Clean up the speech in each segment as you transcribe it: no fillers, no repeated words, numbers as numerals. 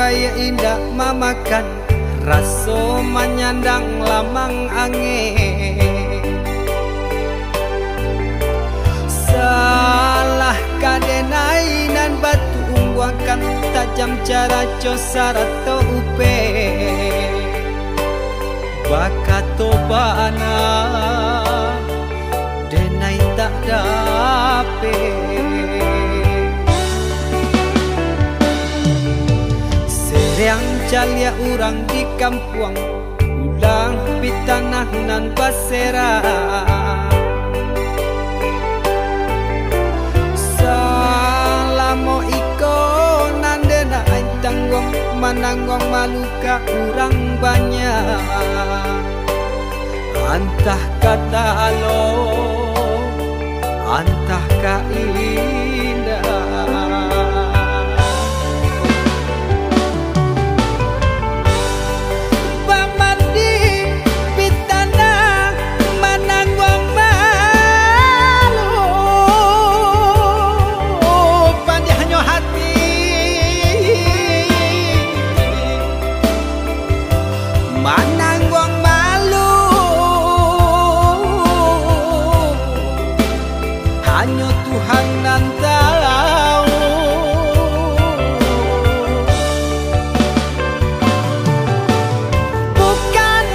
bayi indah mamakan raso menyandang lamang angin. Salah kadenai nan batu ungguakan tajam cara cosar atau upe bakato bana denai tak dape. Seriang calia urang di kampung ulang pitanah nan basera. Salamo iko nan denai tanggung mananggong maluka urang banyak. Antah kata alo, antah ka indah. Pamandi pitana mananggong malu, panjangnya hati mananggong malu. Hanya Tuhan nan tahu. Bukan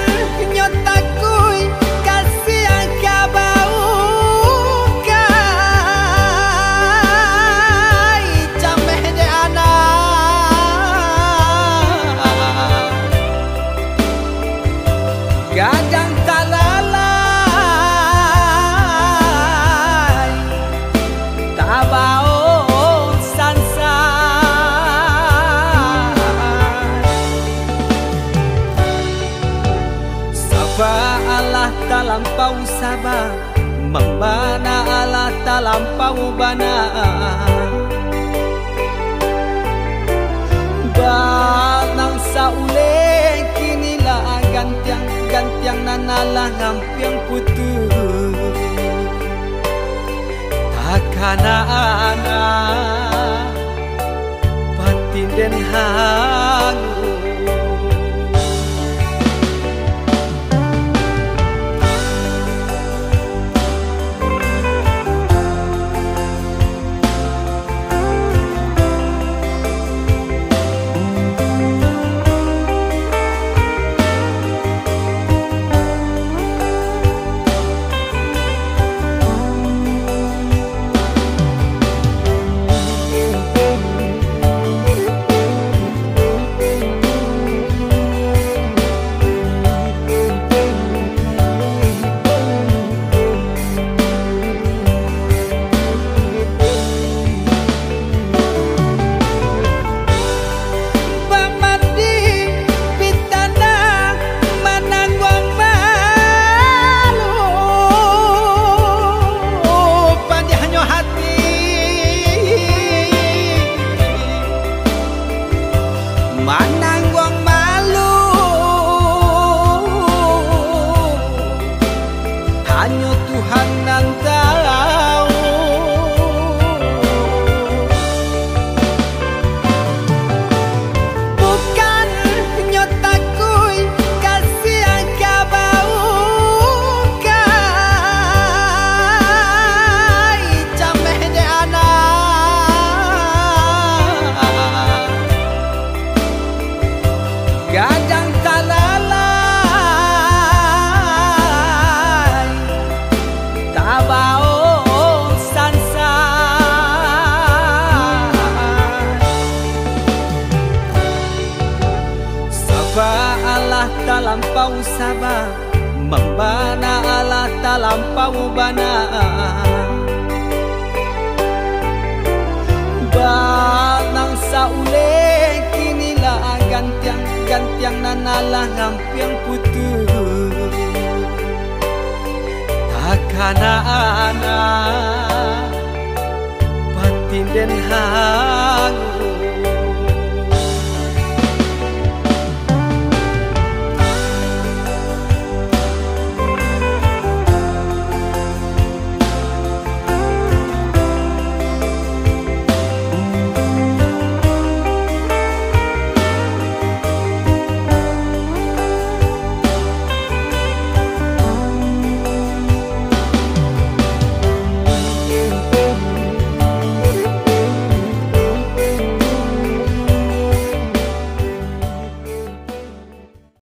nyotaku kasih yang kabau kai cameh de anak gadang talalai tabao sansa. Sabah Allah talampau sabah, membana Allah talampau bana. Banang saule kinilah gantiang nanalah ngampiang putus. Takana anak batin den hangu. Mananggong malu hanya Tuhan nan tahu. Bukan nyotaku kasih yang kabau kai cameh de anak gadang talalai tabao sansa. Sabah Allah talampau sabah, membana Allah talampau bana. Banang saule kinilah gantiang nanalah ngampiang putus. Takana anak batin den hangu.